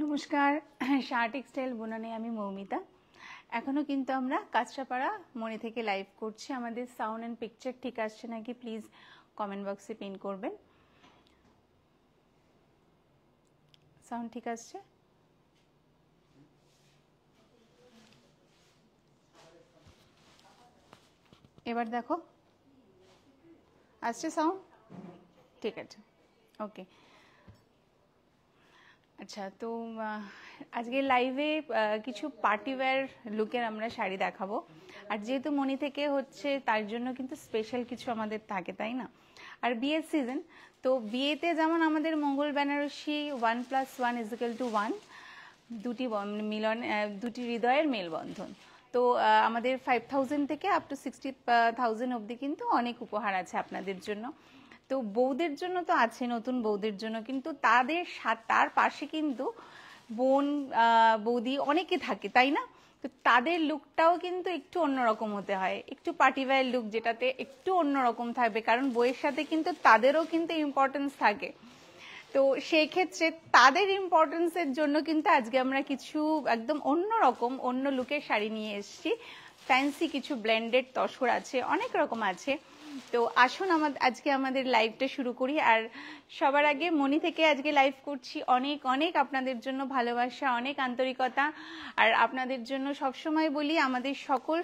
নমস্কার, শাহ টেক্সটাইল বুনানে আমি মৌমিতা। এখনও কিন্তু আমরা কাঁচরাপাড়া মনে থেকে লাইভ করছি। আমাদের সাউন্ড অ্যান্ড পিকচার ঠিক আসছে নাকি প্লিজ কমেন্ট বক্সে পিন করবেন। সাউন্ড ঠিক আসছে? এবার দেখো আসছে সাউন্ড? ঠিক আছে, ওকে। আচ্ছা, তো আজকে লাইভে কিছু পার্টিওয়্যার লুকের আমরা শাড়ি দেখাবো। আর যেহেতু মনি থেকে হচ্ছে তার জন্য কিন্তু স্পেশাল কিছু আমাদের থাকে, তাই না? আর বিয়ের সিজন, তো বিয়েতে যেমন আমাদের মঙ্গল বেনারসি 1+1=1, দুটি মিলন, দুটি হৃদয়ের মেলবন্ধন। তো আমাদের 5000 থেকে আপ টু 60,000 অবধি কিন্তু অনেক উপহার আছে আপনাদের জন্য। তো বউদের জন্য তো আছে, নতুন বউদের জন্য, কিন্তু তার পাশে কিন্তু বোন বৌদি অনেকে থাকে, তাই না? তো তাদের লুকটাও কিন্তু একটু অন্যরকম হতে হয়, একটু পার্টিওয়্যার লুক, যেটাতে একটু অন্যরকম থাকবে, কারণ বইয়ের সাথে কিন্তু তাদেরও কিন্তু ইম্পর্টেন্স থাকে। তো সেই ক্ষেত্রে তাদের ইম্পর্টেন্সের জন্য কিন্তু আজকে আমরা কিছু একদম অন্যরকম অন্য লুকের শাড়ি নিয়ে এসেছি। ফ্যান্সি কিছু ব্লেন্ডেড তসর আছে, অনেক রকম আছে। তো আসুন আজকে আমাদের লাইভটা শুরু করি। আর সবার আগে মনি থেকে আজকে লাইভ করছি, অনেক অনেক আপনাদের জন্য ভালোবাসা, অনেক আন্তরিকতা। আর আপনাদের জন্য সবসময় বলি, আমাদের সকল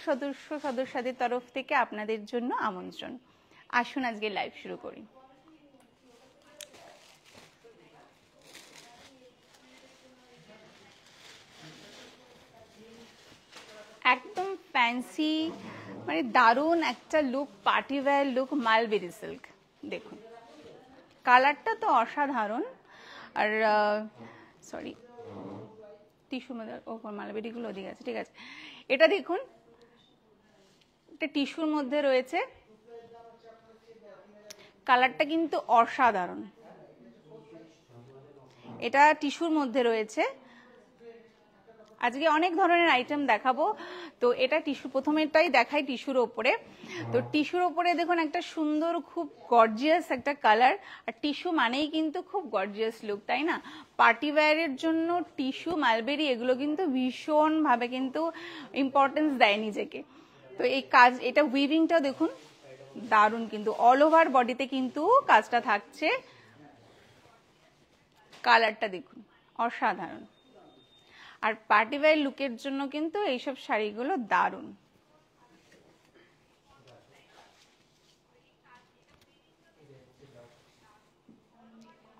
সদস্যদের তরফ থেকে আপনাদের জন্য আমন্ত্রণ। আসুন আজকে লাইভ শুরু করি। একদম ফ্যান্সি, মানে দারুণ একটা look, party wear look, mulberry silk. দেখুন কালারটা তো অসাধারণ। আর সরি, টিস্যুর মধ্যে মালবেরিগুলো ওদিকে আছে, ঠিক আছে। এটা দেখুন, এটা টিস্যুর মধ্যে রয়েছে, কালারটা কিন্তু অসাধারণ। এটা টিস্যুর মধ্যে রয়েছে। আজকে অনেক ধরনের আইটেম দেখাবো। তো এটা টিস্যু, প্রথমেরটাই দেখাই টিস্যুর ওপরে। তো টিস্যুর ওপরে দেখুন একটা সুন্দর, খুব গর্জিয়াস একটা কালার। আর টিস্যু মানেই কিন্তু খুব গর্জিয়াস লুক, তাই না? পার্টি ওয়্যারের জন্য টিস্যু, মালবেরি এগুলো কিন্তু ভীষণভাবে কিন্তু ইম্পর্টেন্স দেয় নিজেকে। তো এই কাজ, এটা উইভিংটা দেখুন দারুণ, কিন্তু অল ওভার বডিতে কিন্তু কাজটা থাকছে। কালারটা দেখুন অসাধারণ। আর পার্টিওয়্যার লুকের জন্য কিন্তু এইসব শাড়িগুলো দারুণ,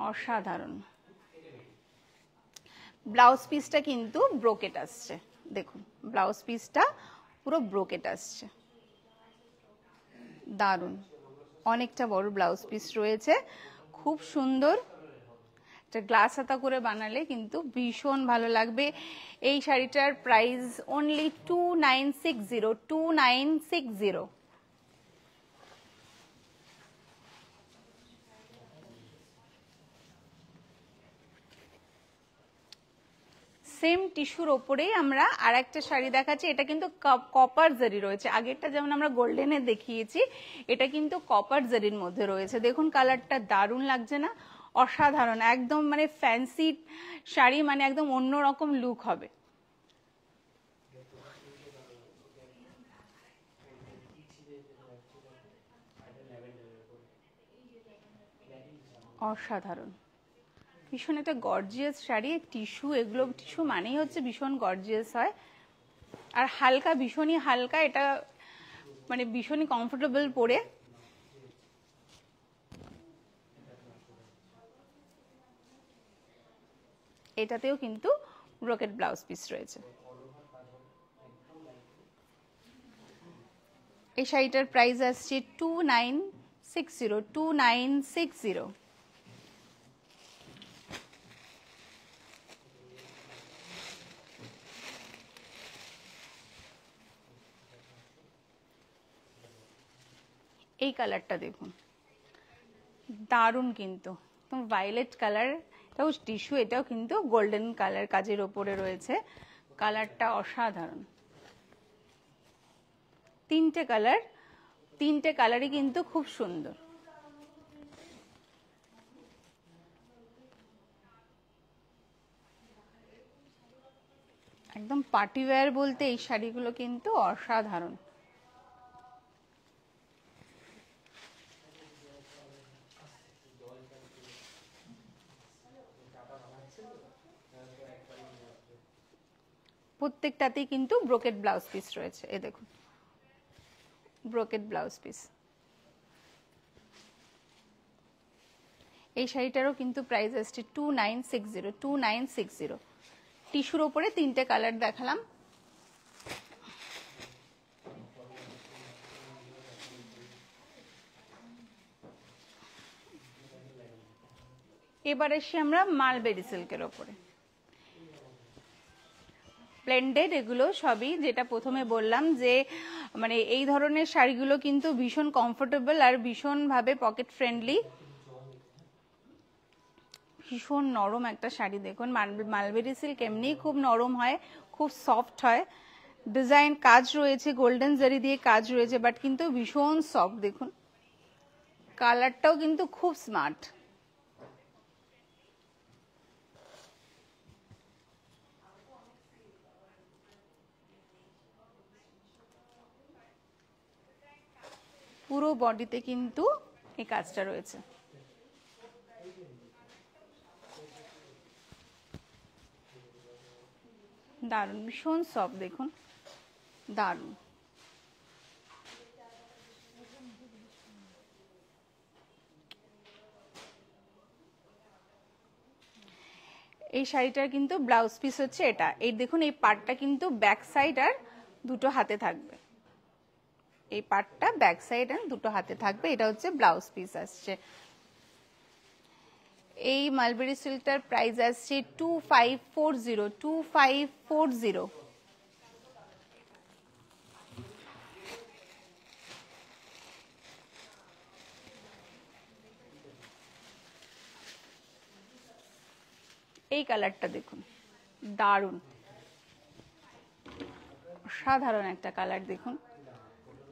অসাধারণ। ব্লাউজ পিসটা কিন্তু ব্রোকেট আসছে, দেখুন ব্লাউজ পিসটা পুরো ব্রোকেট আসছে, দারুণ। অনেকটা বড় ব্লাউজ পিস রয়েছে, খুব সুন্দর। এটা গ্লাস হাতা করে বানালে কিন্তু ভীষণ ভালো লাগবে। এই শাড়িটার প্রাইস অনলি 2960। সেম টিস্যুর ওপরেই আমরা আর একটা শাড়ি দেখাচ্ছি। এটা কিন্তু কপার জারি রয়েছে, আগেরটা যেমন আমরা গোল্ডেনে দেখিয়েছি, এটা কিন্তু কপার জারির মধ্যে রয়েছে। দেখুন কালারটা দারুণ লাগছে না? অসাধারণ, একদম মানে ফ্যান্সি শাড়ি, মানে একদম অন্যরকম লুক হবে। অসাধারণ, ভীষণ একটা গর্জিয়াস শাড়ি। টিস্যু, এগুলো টিস্যু মানেই হচ্ছে ভীষণ গর্জিয়াস হয়। আর হালকা, ভীষণই হালকা, এটা মানে ভীষণই কমফোর্টেবল পরে। এটাতেও কিন্তু ব্রোকেট ব্লাউজ পিস রয়েছে। এই শাড়িটার প্রাইস আসছে 2960। 2960। এই কালারটা দেখুন, দারুণ কিন্তু একদম ভায়োলেট কালার, এটাও টিস্যু, এটাও কিন্তু গোল্ডেন কালার কাজের ওপরে রয়েছে, কালারটা অসাধারণ। তিনটে কালার, তিনটে কালারই কিন্তু খুব সুন্দর। একদম পার্টি ওয়্যার বলতে এই শাড়িগুলো কিন্তু অসাধারণ। প্রত্যেকটাতেই কিন্তু ব্রোকেট ব্লাউজ পিস রয়েছে, এই দেখুন ব্রোকেট ব্লাউজ পিস। এই শাড়িটারও কিন্তু প্রাইস আসছে 2960। টিস্যুর ওপরে তিনটে কালার দেখালাম। এবার এসে আমরা মালবেরি সিল্কের ওপরে, ব্লেন্ডেড, এগুলো সবই যেটা প্রথমে বললাম যে মানে এই ধরনের শাড়িগুলো কিন্তু ভীষণ কমফোর্টেবল আর ভীষণভাবে পকেট ফ্রেন্ডলি, ভীষণ নরম একটা শাড়ি। দেখুন মালবেরি সিল্ক এমনি খুব নরম হয়, খুব সফট হয়, ডিজাইন কাজ রয়েছে, গোল্ডেন জারি দিয়ে কাজ রয়েছে, বাট কিন্তু ভীষণ সফট। দেখুন কালারটাও কিন্তু খুব স্মার্ট। পুরো বডিতে কিন্তু এই কাজটা রয়েছে। দারুণ, ভীষণ সফট, দেখুন দারুণ। এই শাড়িটার কিন্তু ব্লাউজ পিস হচ্ছে এটা, এই দেখুন এই পার্টটা কিন্তু ব্যাক সাইড আর দুটো হাতে থাকবে, এই পার্টটা ব্যাক সাইড আর দুটো হাতে থাকবে, এটা হচ্ছে ব্লাউজ পিস আসছে। এই মালবেরি সিল্কটার প্রাইস আসছে 2540। এই কালারটা দেখুন, দারুণ অসাধারণ একটা কালার। দেখুন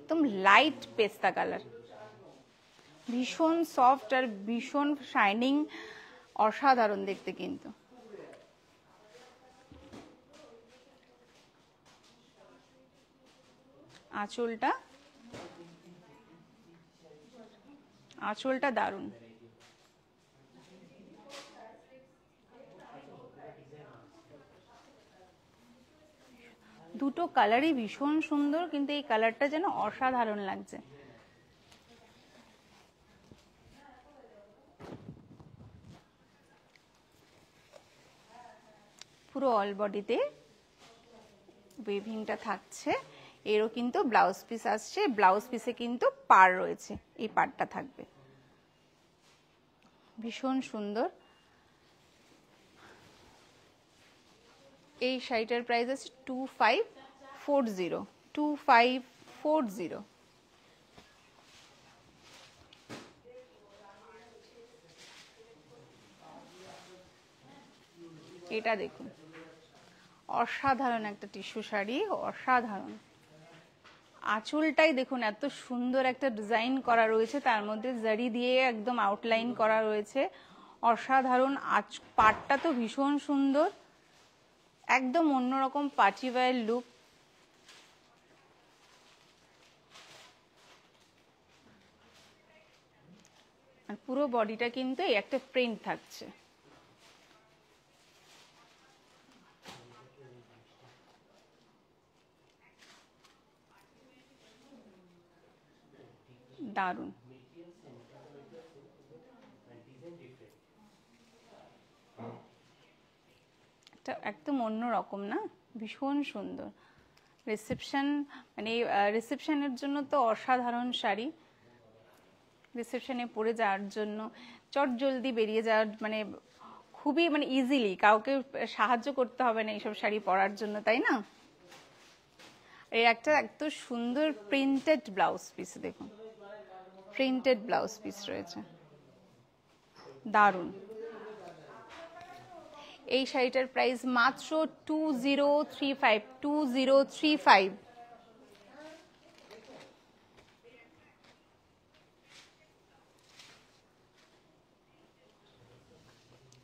একদম লাইট পেস্তা কালার, ভীষণ সফট আর ভীষণ শাইনিং, অসাধারণ দেখতে কিন্তু। আঁচলটা দারুণ, দুটো কালারই ভীষণ সুন্দর, কিন্তু এই কালারটা যেন অসাধারণ লাগছে। পুরো অল বডিতে উইভিংটা থাকছে, এরও কিন্তু ব্লাউজ পিস আসছে, ব্লাউজ পিসে কিন্তু পার রয়েছে, এই পারটা থাকবে, ভীষণ সুন্দর। এই শাড়িটার প্রাইস আছে 2540। এটা দেখুন অসাধারণ একটা টিস্যু শাড়ি, অসাধারণ। আঁচলটাই দেখুন এত সুন্দর একটা ডিজাইন করা রয়েছে, তার মধ্যে জারি দিয়ে একদম আউটলাইন করা রয়েছে, অসাধারণ। পাটটা তো ভীষণ সুন্দর, একদম অন্যরকম পার্টি ওয়্যার লুক। আর পুরো বডিটা কিন্তু এই একটা প্রিন্ট থাকছে, দারুণ। একদম অন্যরকম না, ভীষণ সুন্দর। রিসেপশন মানে রিসেপশনের জন্য তো অসাধারণ শাড়ি। রিসেপশনে পরে যাওয়ার জন্য, চট জলদি বেরিয়ে যাওয়ার, মানে খুবই মানে ইজিলি, কাউকে সাহায্য করতে হবে না এইসব শাড়ি পরার জন্য, তাই না? এর একটা এত সুন্দর প্রিন্টেড ব্লাউজ পিস, দেখুন প্রিন্টেড ব্লাউজ পিস রয়েছে, দারুণ। এই শাড়িটার প্রাইস মাত্র 2035, 2035।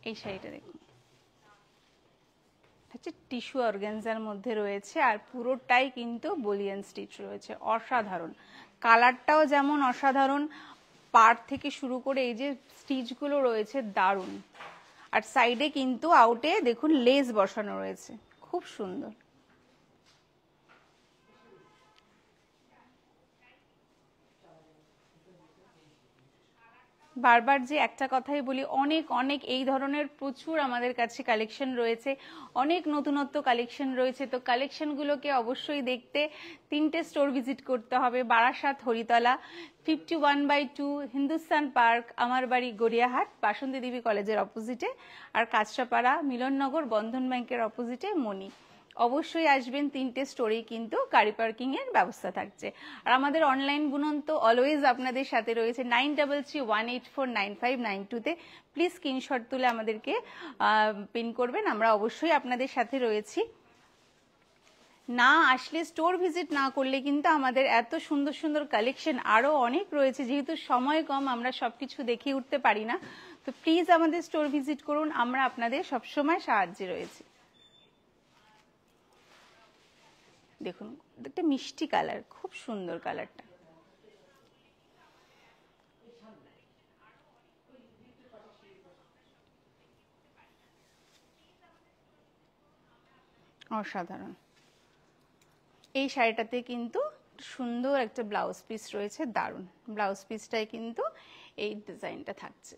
এই শাড়িটা দেখুন, হচ্ছে টিস্যু অর্গানজার মধ্যে রয়েছে, আর পুরোটাই কিন্তু বলিয়ান স্টিচ রয়েছে, অসাধারণ। কালারটাও যেমন অসাধারণ, পাড় থেকে শুরু করে এই যে স্টিচগুলো রয়েছে দারুণ। আর সাইডে কিন্তু আউটে দেখুন লেস বসানো রয়েছে, খুব সুন্দর। বারবার যে একটা কথাই বলি, অনেক অনেক এই ধরনের প্রচুর আমাদের কাছে কালেকশন রয়েছে, অনেক নতুনত্ব কালেকশন রয়েছে। তো কালেকশনগুলোকে অবশ্যই দেখতে 3টে স্টোর ভিজিট করতে হবে। বারাসাত, হরিতলা, 51/2 হিন্দুস্তান পার্ক, আমার বাড়ি গড়িয়াহাট, বাসন্তী দেবী কলেজের অপোজিটে, আর কাঁচরাপাড়া মিলননগর বন্ধন ব্যাংকের অপোজিটে মনি। অবশ্যই আসবেন, 3টে স্টোরেই কিন্তু গাড়ি পার্কিং এর ব্যবস্থা থাকছে। আর আমাদের অনলাইন বুনন্ত অলওয়েজ আপনাদের সাথে রয়েছে 9331849592 তে। প্লিজ স্ক্রিনশট তুলে আমাদেরকে পিন করবেন, আমরা অবশ্যই আপনাদের সাথে রয়েছি। না আসলে, স্টোর ভিজিট না করলে কিন্তু আমাদের এত সুন্দর সুন্দর কালেকশন আরো অনেক রয়েছে, যেহেতু সময় কম আমরা সবকিছু দেখিয়ে উঠতে পারি না। তো প্লিজ আমাদের স্টোর ভিজিট করুন, আমরা আপনাদের সবসময় সাহায্যে রয়েছি। দেখুন একটা মিষ্টি কালার, খুব সুন্দর কালারটা, অসাধারণ। এই শাড়িটাতে কিন্তু সুন্দর একটা ব্লাউজ পিস রয়েছে, দারুণ। ব্লাউজ পিসটাই কিন্তু এই ডিজাইনটা থাকছে,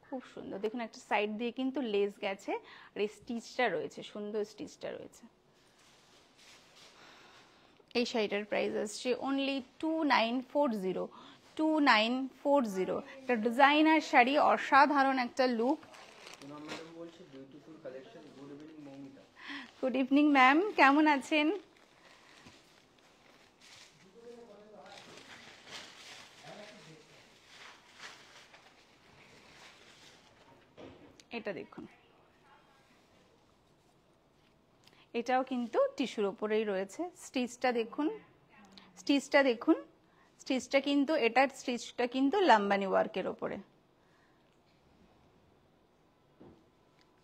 খুব সুন্দর। দেখুন একটা সাইড দিয়ে কিন্তু লেস গেছে, আর এই স্টিচটা রয়েছে, সুন্দর স্টিচটা রয়েছে। এই শাড়িটার প্রাইস আসছে অনলি 2940, 2940। একটা ডিজাইনার শাড়ি, অসাধারণ একটা লুক। গুড ইভিনিং ম্যাম, কেমন আছেন? এটা দেখুন, এটাও কিন্তু টিস্যুর ওপরেই রয়েছে। স্টিচটা দেখুন, স্টিচটা দেখুন, স্টিচটা কিন্তু এটার স্টিচটা কিন্তু লাম্বানি ওয়ার্কের ওপরে,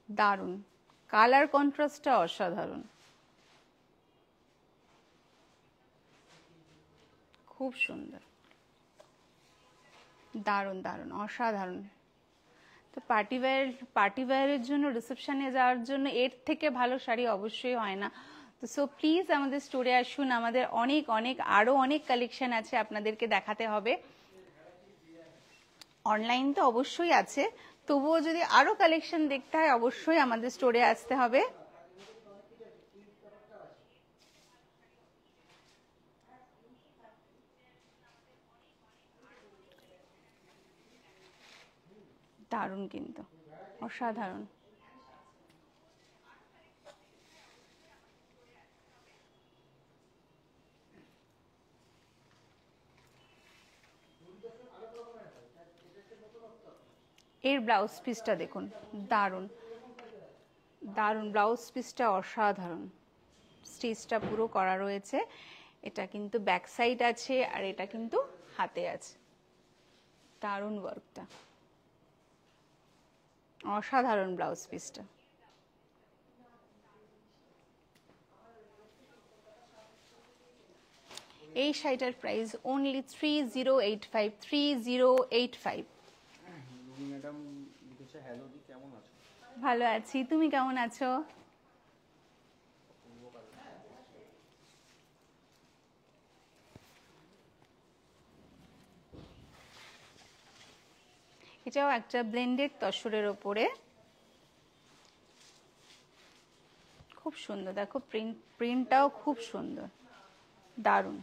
দারুণ। কালার কন্ট্রাস্টটা অসাধারণ, খুব সুন্দর, দারুণ দারুণ, অসাধারণ। তো পার্টি ওয়্যারের জন্য, রিসেপশনে যাওয়ার জন্য এর থেকে ভালো শাড়ি অবশ্যই হয় না। তো সো প্লিজ আমাদের স্টোরে আসুন, আমাদের অনেক অনেক আরো অনেক কালেকশন আছে আপনাদেরকে দেখাতে হবে। অনলাইন তো অবশ্যই আছে, তবুও যদি আরো কালেকশন দেখতে হয় অবশ্যই আমাদের স্টোরে আসতে হবে। দারুণ কিন্তু, অসাধারণ। এর ব্লাউজ পিসটা দেখুন, দারুণ দারুণ ব্লাউজ পিসটা, অসাধারণ। স্টিচটা পুরো করা রয়েছে, এটা কিন্তু ব্যাক সাইড আছে, আর এটা কিন্তু হাতে আছে, দারুণ ওয়ার্কটা, অসাধারণ ব্লাউজ পিসটা। এই শাড়িটার প্রাইস অনলি 3085, 3085। ভালো আছি, তুমি কেমন আছো? এটাও একটা ব্লেন্ডেড তসরের ওপরে, খুব সুন্দর। দেখো প্রিন্টটাও খুব সুন্দর, দারুণ।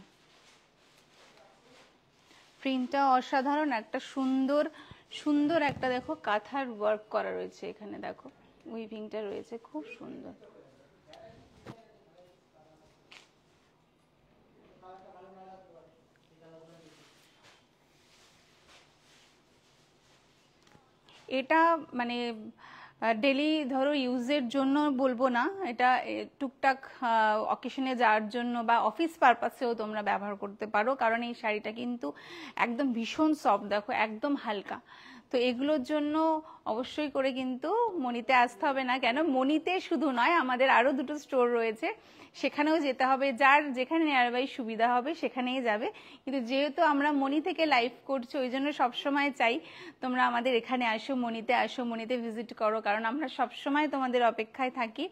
প্রিন্টটা অসাধারণ, একটা সুন্দর সুন্দর একটা দেখো কাঁথার ওয়ার্ক করা রয়েছে এখানে, দেখো উইভিংটা রয়েছে খুব সুন্দর। এটা মানে ডেলি ধরো ইউজের জন্য বলবো না, এটা টুকটাক অকেশনে যাওয়ার জন্য বা অফিস পারপাসেও তোমরা ব্যবহার করতে পারো, কারণ এই শাড়িটা কিন্তু একদম ভীষণ সফট, দেখো একদম হালকা। তো এগুলোর জন্য অবশ্যই করে কিন্তু মনিতে আসতে হবে না, কেন মনিতে শুধু নয় আমাদের আরও দুটো স্টোর রয়েছে, সেখানেও যেতে হবে, যার যেখানে নিয়ারবাই সুবিধা হবে সেখানেই যাবে। কিন্তু যেহেতু আমরা মনি থেকে লাইভ করছি ওই জন্য সবসময় চাই তোমরা আমাদের এখানে আসো, মনিতে আসো, মনিতে ভিজিট করো, কারণ আমরা সবসময় তোমাদের অপেক্ষায় থাকি।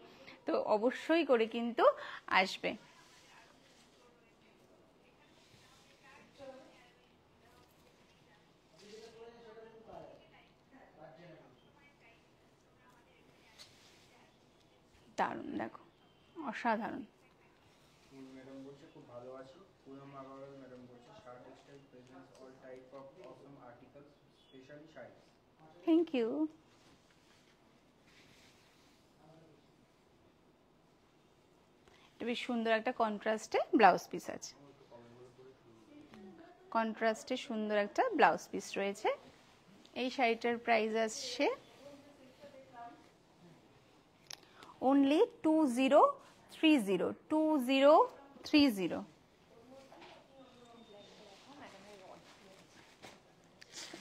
তো অবশ্যই করে কিন্তু আসবে। দারুণ, দেখো অসাধারণ। ম্যাডাম বলছে খুব ভালো আছি। পুনম আগারওয়াল ম্যাডাম বলছে shirt textile presence all type of Assam articles specially sari. Thank you. বেশ সুন্দর একটা কন্ট্রাস্টে ব্লাউজ পিস আছে, কন্ট্রাস্টে সুন্দর একটা ব্লাউজ পিস রয়েছে। এই শাড়িটার প্রাইস আসছে অনলি 2030, 2030।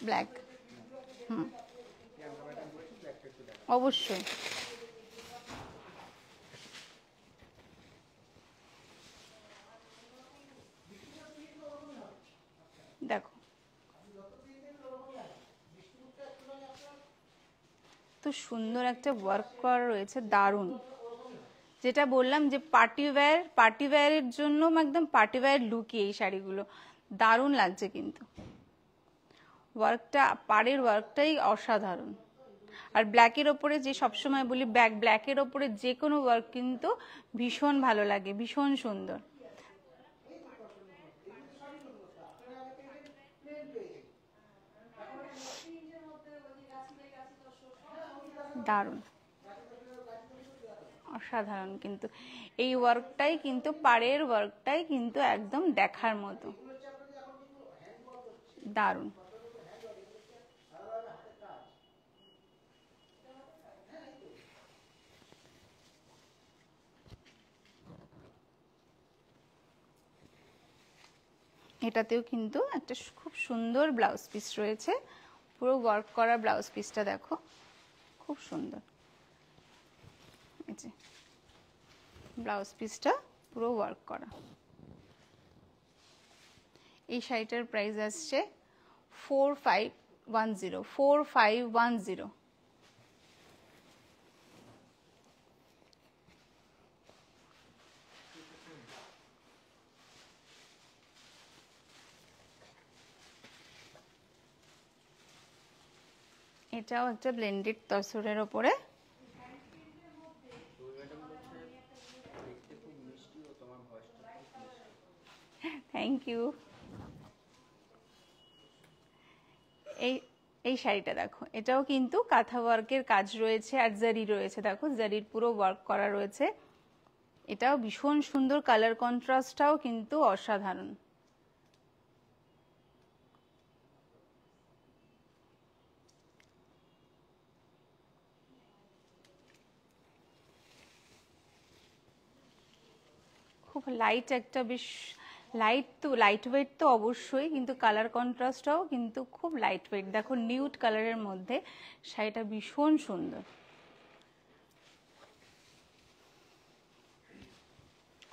ব্ল্যাক, অবশ্যই। দেখো তো সুন্দর একটা ওয়ার্ক করা রয়েছে, দারুণ। যেটা বললাম যে পার্টি ওয়্যারের জন্য একদম পার্টি ওয়্যার লুকই এই শাড়িগুলো, দারুণ লাগছে কিন্তু ওয়ার্কটা, পাড়ের ওয়ার্কটাই অসাধারণ। আর ব্ল্যাকের ওপরে, যে সবসময় বলি ব্ল্যাকের ওপরে যে কোনো ওয়ার্ক কিন্তু ভীষণ ভালো লাগে, ভীষণ সুন্দর। দারুণ, অসাধারণ কিন্তু এই ওয়ার্কটাই কিন্তু, পাড়ের ওয়ার্কটাই কিন্তু একদম দেখার মতো, দারুণ। এটাতেও কিন্তু একটা খুব সুন্দর ব্লাউজ পিস রয়েছে, পুরো ওয়ার্ক করা ব্লাউজ পিসটা দেখো খুব সুন্দর। এই যে ব্লাউজ পিসটা পুরো ওয়ার্ক করা। এই শাড়িটার প্রাইস আসছে 4510। এটাও একটা ব্লেন্ডেড তসরের ওপরে। Thank you. এই শাড়িটা দেখো, এটাও কিন্তু কাঁথা ওয়ার্কের কাজ রয়েছে আর জারি রয়েছে, দেখো জারির পুরো ওয়ার্ক করা রয়েছে। এটাও ভীষণ সুন্দর, কালার কন্ট্রাস্টটাও কিন্তু অসাধারণ। খুব লাইট একটা, বেশ লাইট ওয়েট তো অবশ্যই, কিন্তু কালার কন্ট্রাস্টটাও কিন্তু খুব লাইট ওয়েট। দেখো নিউড কালারের মধ্যে শাড়িটা ভীষণ সুন্দর,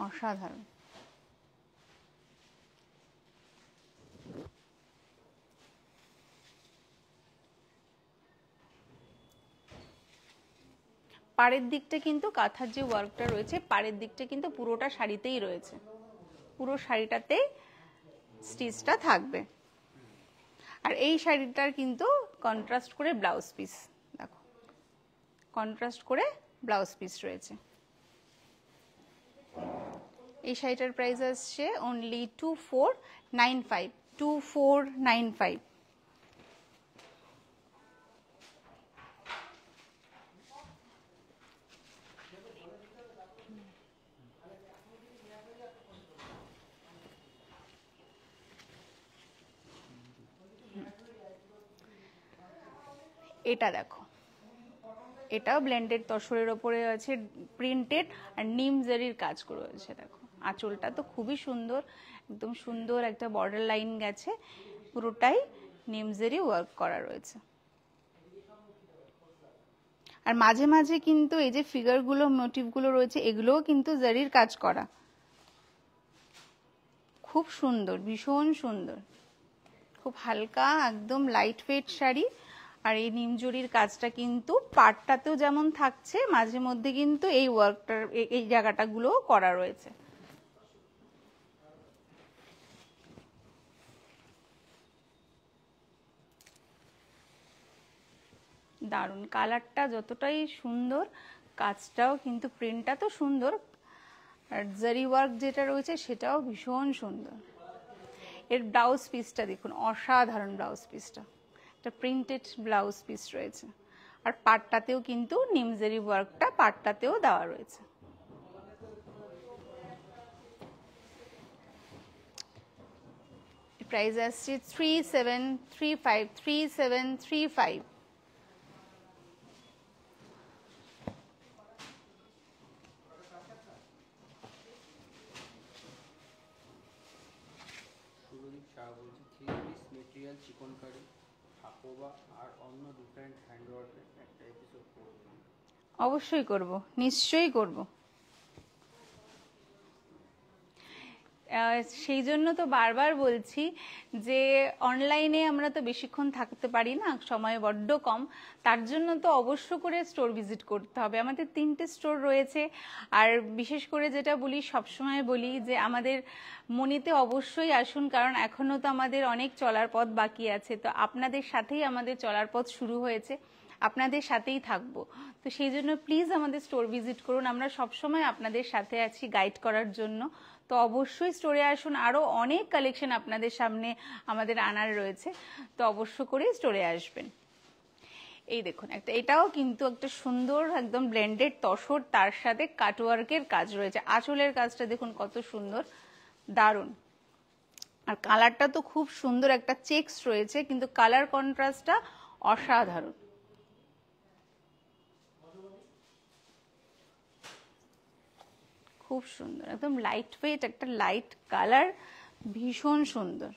অসাধারণ। পাড়ের দিকটা কিন্তু কাঁথার যে ওয়ার্কটা রয়েছে, পাড়ের দিকটা কিন্তু পুরোটা শাড়িতেই রয়েছে, পুরো শাড়িটাতেই স্টিচটা থাকবে। আর এই শাড়িটার কিন্তু কন্ট্রাস্ট করে ব্লাউজ পিস, দেখো কন্ট্রাস্ট করে ব্লাউজ পিস রয়েছে। এই শাড়িটার প্রাইস আসছে অনলি 2495। 2495। এটা দেখো, এটাও ব্লেন্ডেড তসরের ওপরে আছে, প্রিন্টেড আর নিম জারির কাজ করে আছে। দেখো আঁচলটা তো খুবই সুন্দর, একদম সুন্দর একটা বর্ডার লাইন গেছে, পুরোটাই নিম জারি ওয়ার্ক করা রয়েছে। আর মাঝে মাঝে কিন্তু এই যে ফিগারগুলো, মোটিভগুলো রয়েছে, এগুলোও কিন্তু জারির কাজ করা, খুব সুন্দর, ভীষণ সুন্দর, খুব হালকা, একদম লাইট ওয়েট শাড়ি। আর এই নিমজরির কাজটা কিন্তু পাটটাতেও যেমন থাকছে, মাঝে মধ্যে কিন্তু এই ওয়ার্কটার এই জায়গাটাগুলোও করা রয়েছে। দারুণ, কালারটা যতটাই সুন্দর, কাজটাও কিন্তু, প্রিন্টটা তো সুন্দর, আর জারি ওয়ার্ক যেটা রয়েছে সেটাও ভীষণ সুন্দর। এর ব্লাউজ পিসটা দেখুন, অসাধারণ ব্লাউজ পিসটা, একটা প্রিন্টেড ব্লাউজ পিস রয়েছে। আর পাটটাতেও কিন্তু নিমজারি ওয়ার্কটা পাটটাতেও দেওয়া রয়েছে। প্রাইস আসছে 3735, 3735। সুরদীপ শাহ বলছি 3 পিস মেটেরিয়াল চিকনকারি হাকোবা আর অন্য ডিফারেন্ট হ্যান্ডওয়ার্কের একটা এপিসোড করবেন? অবশ্যই করব, নিশ্চয়ই করব। সেই জন্য তো বারবার বলছি যে অনলাইনে আমরা তো বেশিক্ষণ থাকতে পারি না, সময় বড্ড কম, তার জন্য তো অবশ্য করে স্টোর ভিজিট করতে হবে। আমাদের 3টে স্টোর রয়েছে। আর বিশেষ করে যেটা বলি, সবসময় বলি যে আমাদের মনিতে অবশ্যই আসুন, কারণ এখনও তো আমাদের অনেক চলার পথ বাকি আছে। তো আপনাদের সাথেই আমাদের চলার পথ শুরু হয়েছে, আপনাদের সাথেই থাকবো। তো সেই জন্য প্লিজ আমাদের স্টোর ভিজিট করুন, আমরা সবসময় আপনাদের সাথে আছি গাইড করার জন্য। তো অবশ্যই স্টোরে আসুন, আরও অনেক কালেকশন আপনাদের সামনে আমাদের আনার রয়েছে, তো অবশ্য করেই স্টোরে আসবেন। এই দেখুন একটা, এটাও কিন্তু একটা সুন্দর একদম ব্লেন্ডেড তসর, তার সাথে কাটওয়ার্কের কাজ রয়েছে। আঁচলের কাজটা দেখুন কত সুন্দর, দারুণ। আর কালারটা তো খুব সুন্দর, একটা চেকস রয়েছে, কিন্তু কালার কন্ট্রাস্টটা অসাধারণ। খুব সুন্দর, একদম লাইট ওয়েট, একটা লাইট কালার, ভীষণ সুন্দর।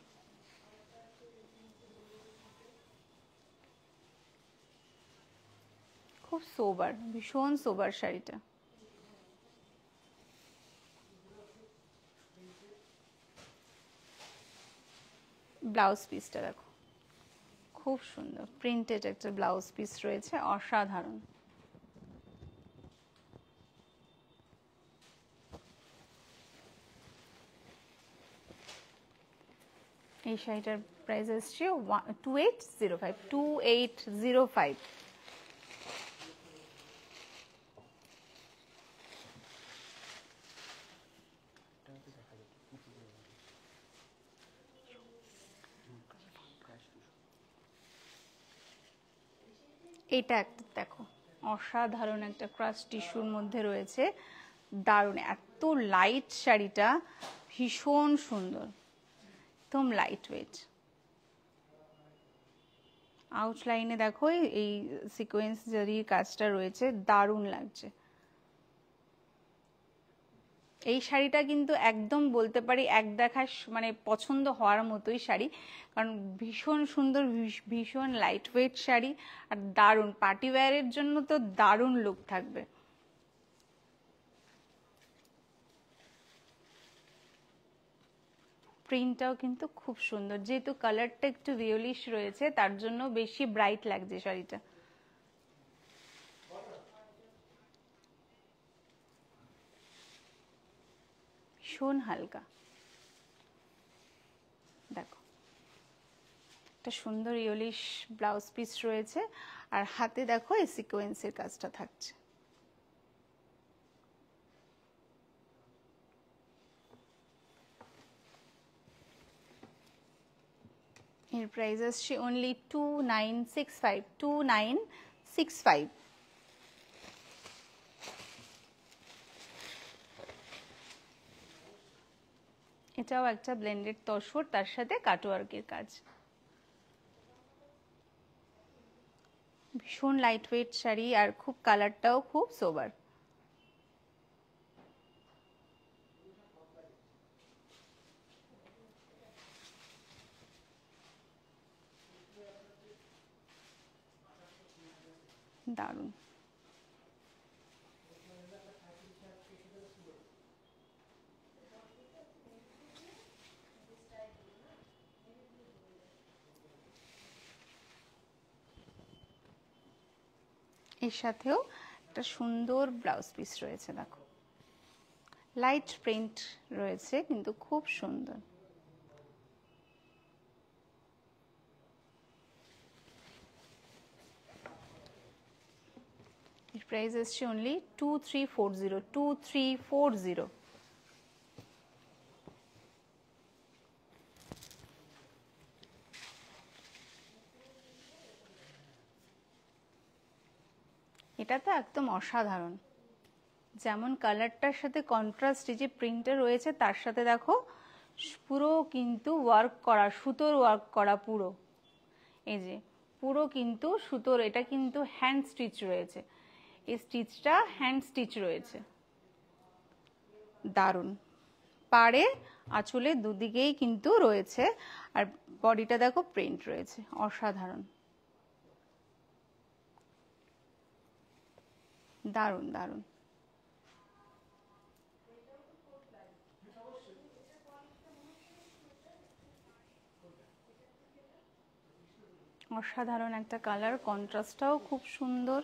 খুব সোবার, ভীষণ সোবার শাড়িটা। ব্লাউজ পিসটা দেখো, খুব সুন্দর প্রিন্টেড একটা ব্লাউজ পিস রয়েছে, অসাধারণ। এই শাড়িটার প্রাইস আসছে 2805, 2805। এটা একটা দেখো, অসাধারণ একটা ক্রাশ টিস্যুর মধ্যে রয়েছে, দারুণ, এত লাইট শাড়িটা, ভীষণ সুন্দর, একদম লাইট ওয়েট। আউটলাইনে দেখো এই সিকোয়েন্স জারির কাজটা রয়েছে, দারুণ লাগছে। এই শাড়িটা কিন্তু একদম বলতে পারি এক দেখায় মানে পছন্দ হওয়ার মতোই শাড়ি, কারণ ভীষণ সুন্দর, ভীষণ লাইট ওয়েট শাড়ি, আর দারুণ পার্টি ওয়্যারের জন্য তো দারুণ লুক থাকবে। প্রিন্টটাও কিন্তু খুব সুন্দর, যেহেতু কালারটা একটু ভিওলিশ রয়েছে তার জন্য বেশি ব্রাইট লাগছে শাড়িটা। ভীষণ হালকা, দেখো একটা সুন্দর ইয়োলিশ ব্লাউজ পিস রয়েছে, আর হাতে দেখো এই সিকোয়েন্সের কাজটা থাকছে। এর প্রাইস আসছে অনলি 2965, 2965। এটাও একটা ব্লেন্ডেড তসর, তার সাথে কাটওয়ার্কের কাজ। ভীষণ লাইট ওয়েট শাড়ি, আর খুব কালারটাও খুব সোবার। দারুণ। এর সাথেও একটা সুন্দর ব্লাউজ পিস রয়েছে, দেখো লাইট প্রিন্ট রয়েছে কিন্তু খুব সুন্দর। এর প্রাইস আসছে অনলি 2340, 2340। এটা তো একদম অসাধারণ, যেমন কালারটার সাথে কন্ট্রাস্টে যে প্রিন্টটা রয়েছে তার সাথে দেখো পুরো কিন্তু ওয়ার্ক করা, সুতোর ওয়ার্ক করা পুরো। এই যে পুরো কিন্তু সুতোর, এটা কিন্তু হ্যান্ড স্টিচ রয়েছে, এই স্টিচটা হ্যান্ড স্টিচ রয়েছে। দারুণ। পাড়ে আঁচলে দুদিকেই কিন্তু রয়েছে, আর বডিটা দেখো প্রিন্ট রয়েছে, অসাধারণ, দারুণ দারুণ। অসাধারণ একটা কালার, কন্ট্রাস্টটাও খুব সুন্দর।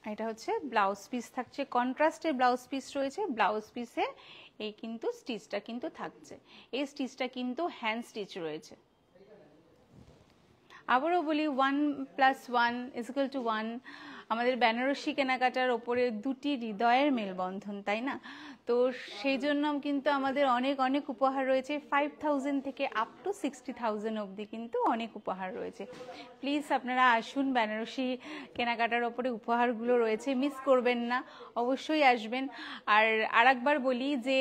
এটা হচ্ছে ব্লাউজ পিস থাকছে, কন্ট্রাস্টের ব্লাউজ পিস রয়েছে। ব্লাউজ পিসে এই কিন্তু স্টিচটা কিন্তু থাকছে, এই স্টিচটা কিন্তু হ্যান্ড স্টিচ রয়েছে। আবারও বলি 1+1=1। আমাদের বেনারসি কেনাকাটার ওপরে দুটি হৃদয়ের মেলবন্ধন, তাই না? তো সেই জন্য কিন্তু আমাদের অনেক অনেক উপহার রয়েছে, 5000 থেকে আপ টু 60,000 অবধি কিন্তু অনেক উপহার রয়েছে। প্লিজ আপনারা আসুন, বেনারসি কেনাকাটার ওপরে উপহারগুলো রয়েছে, মিস করবেন না, অবশ্যই আসবেন। আর আরেকবার বলি যে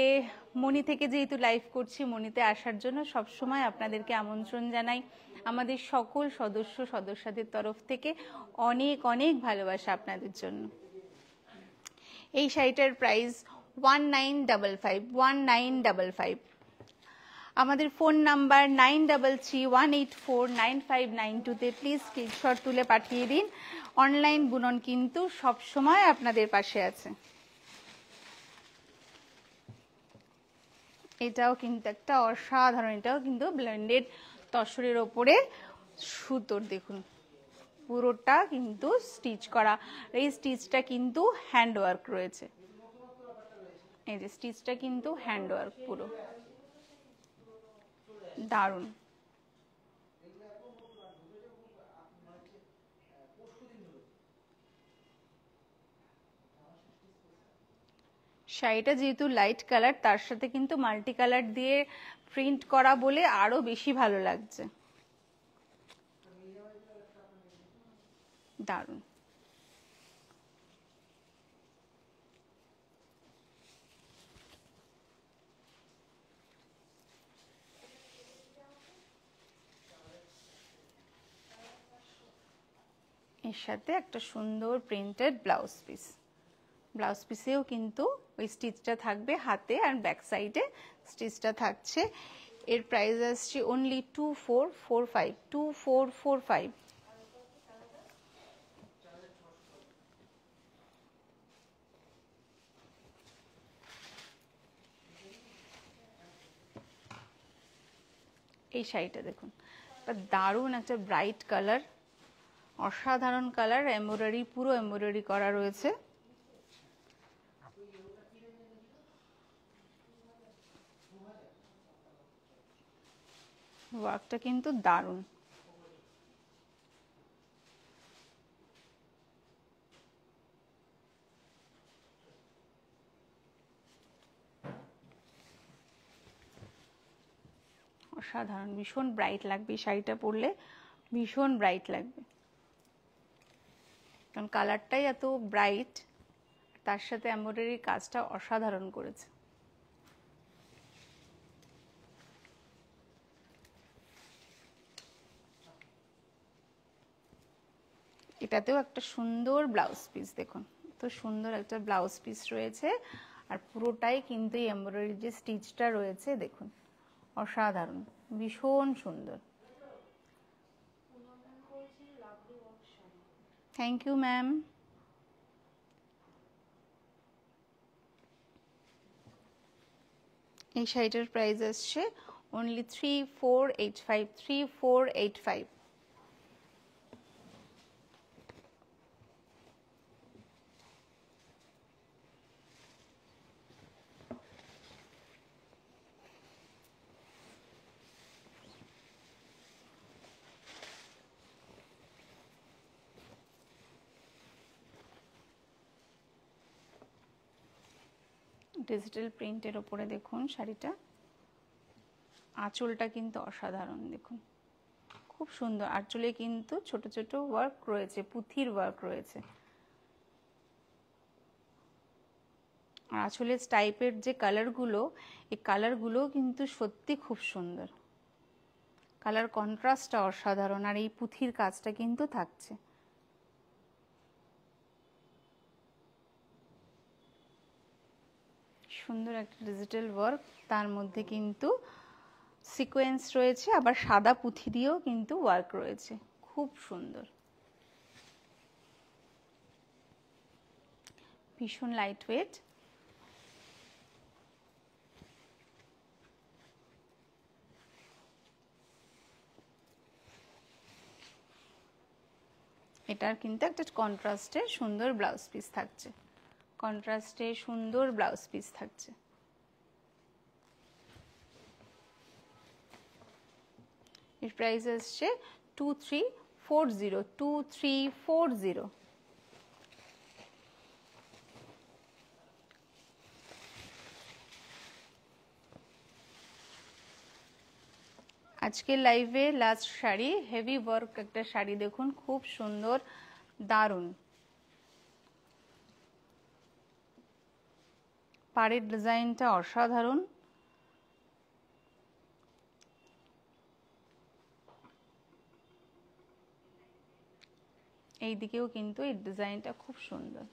মনি থেকে যেহেতু লাইভ করছি, মনিতে আসার জন্য সবসময় আপনাদেরকে আমন্ত্রণ জানাই। আমাদের সকল সদস্যদের তরফ থেকে অনেক অনেক ভালোবাসা আপনাদের জন্য। এই শাড়িটার প্রাইস 1955, 1955। আমাদের ফোন নাম্বার 9331849592-তে প্লিজ স্ক্রিনশট তুলে পাঠিয়ে দিন। অনলাইন বুনন কিন্তু সবসময় আপনাদের পাশে আছে। এটাও কিন্তু একটা অসাধারণ, এটাও কিন্তু ব্লেন্ডেড তসরের ওপরে সুতোর, দেখুন পুরোটা কিন্তু স্টিচ করা। এই স্টিচটা কিন্তু হ্যান্ড ওয়ার্ক রয়েছে, এই যে স্টিচটা কিন্তু হ্যান্ড ওয়ার্ক পুরো, দারুণ। শাড়িটা যেহেতু লাইট কালার, তার সাথে কিন্তু মাল্টি কালার দিয়ে প্রিন্ট করা বলে আরো বেশি ভালো লাগছে, দারুণ। এর সাথে একটা সুন্দর প্রিন্টেড ব্লাউজ পিস, ব্লাউজ পিসেও কিন্তু ওই স্টিচটা থাকবে হাতে, আর ব্যাক সাইডে স্টিচটা থাকছে। এর প্রাইস আসছে অনলি 2445, 2445। এই শাড়িটা দেখুন, দারুণ একটা ব্রাইট কালার, অসাধারণ কালার, এমব্রয়ডারি, পুরো এমব্রয়ডারি করা রয়েছে। ওয়ার্কটা কিন্তু দারুণ। অসাধারণ, ভীষণ ব্রাইট লাগবে এই শাড়িটা পরলে, ভীষণ ব্রাইট লাগবে, কারণ কালারটাই এত ব্রাইট, তার সাথে এমব্রয়ডারি কাজটা অসাধারণ করেছে। এটাতেও একটা সুন্দর ব্লাউজ পিস, দেখুন তো সুন্দর একটা ব্লাউজ পিস রয়েছে, আর পুরোটাই কিন্তু এই এমব্রয়ডারি যে স্টিচটা রয়েছে দেখুন অসাধারণ, ভীষণ সুন্দর। Thank you ma'am. এই শাড়িটার প্রাইস আসছে অনলি 3485, 3485। ডিজিটাল প্রিন্টের ওপরে দেখুন শাড়িটা, আঁচলটা কিন্তু অসাধারণ, দেখুন খুব সুন্দর। আঁচলে কিন্তু ছোট ছোট ওয়ার্ক রয়েছে, পুঁথির ওয়ার্ক রয়েছে। আর আঁচলের টাইপের যে কালারগুলো, এই কালারগুলো কিন্তু সত্যি খুব সুন্দর, কালার কন্ট্রাস্টটা অসাধারণ, আর এই পুঁথির কাজটা কিন্তু থাকছে। সুন্দর একটা ডিজিটাল ওয়ার্ক, তার মধ্যে কিন্তু সিকোয়েন্স রয়েছে, আবার সাদা পুঁথি দিয়েও কিন্তু ওয়ার্ক রয়েছে, খুব সুন্দর, ভীষণ লাইট ওয়েট। এটার কিন্তু একটা কন্ট্রাস্টে সুন্দর ব্লাউজ পিস থাকছে, কন্ট্রাস্টে সুন্দর ব্লাউজ পিস থাকছে। এর প্রাইস আসছে 2340, 2340। আজকের লাইভে লাস্ট শাড়ি, হেভি ওয়ার্ক একটা শাড়ি, দেখুন খুব সুন্দর, দারুণ, পাড়ের ডিজাইনটা অসাধারণ, এই দিকেও কিন্তু এই ডিজাইনটা খুব সুন্দর।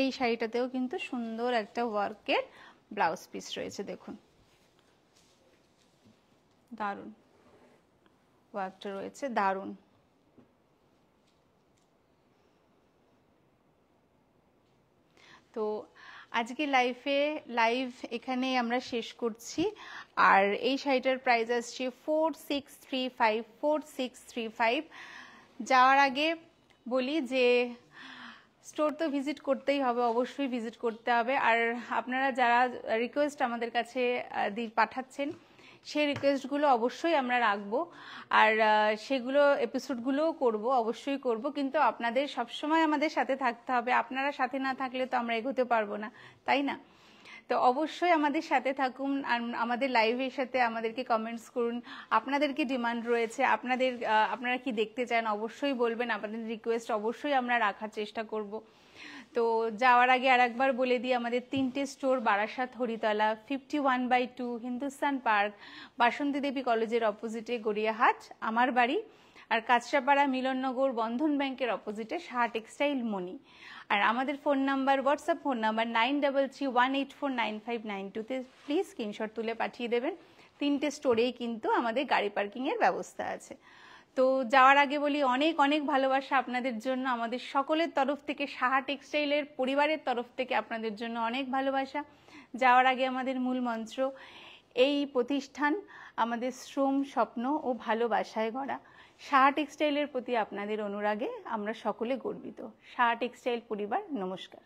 এই শাড়িটাতেও কিন্তু সুন্দর একটা ওয়ার্কের ব্লাউজ পিস রয়েছে, দেখুন দারুণ ওয়ার্কটা রয়েছে, দারুণ। তো আজকে লাইভ এখানে আমরা শেষ করছি, আর এই শাড়িটার প্রাইস আসছে 4635, 4635। যাওয়ার আগে বলি যে স্টোর তো ভিজিট করতেই হবে, অবশ্যই ভিজিট করতে হবে, আর আপনারা যারা রিকোয়েস্ট আমাদের কাছে পাঠাচ্ছেন, সেই রিকোয়েস্টগুলো অবশ্যই আমরা রাখবো, আর সেগুলো এপিসোডগুলোও করব, অবশ্যই করব, কিন্তু আপনাদের সবসময় আমাদের সাথে থাকতে হবে, আপনারা সাথে না থাকলে তো আমরা এগোতে পারবো না, তাই না? তো অবশ্যই আমাদের সাথে থাকুন, আর আমাদের লাইভের সাথে আমাদেরকে কমেন্টস করুন, আপনাদের কি ডিমান্ড রয়েছে, আপনারা কি দেখতে চান অবশ্যই বলবেন, আপনাদের রিকোয়েস্ট অবশ্যই আমরা রাখার চেষ্টা করব। তো যাওয়ার আগে আর একবার বলে দিই, আমাদের 3টে স্টোর, বারাসাত, হরিতলা, 51/2 হিন্দুস্তান পার্ক, বাসন্তী দেবী কলেজের অপোজিটে গড়িয়াহাট আমার বাড়ি, আর কাঁচরাপাড়া মিলননগর বন্ধন ব্যাংকের অপোজিটে সাহা টেক্সটাইল মনি। আর আমাদের phone number, WhatsApp phone number 9331849592-তে প্লিজ স্ক্রিনশট তুলে পাঠিয়ে দেবেন। 3টে স্টোরেই কিন্তু আমাদের গাড়ি পার্কিংয়ের ব্যবস্থা আছে। তো যাওয়ার আগে বলি, অনেক অনেক ভালোবাসা আপনাদের জন্য, আমাদের সকলের তরফ থেকে, সাহা টেক্সটাইলের পরিবারের তরফ থেকে আপনাদের জন্য অনেক ভালোবাসা। যাওয়ার আগে আমাদের মূল মন্ত্র, এই প্রতিষ্ঠান আমাদের শ্রম, স্বপ্ন ও ভালোবাসায় গড়া। সাহা টেক্সটাইলের প্রতি আপনাদের অনুরাগে আমরা সকলে গর্বিত। সাহা টেক্সটাইল পরিবার, নমস্কার।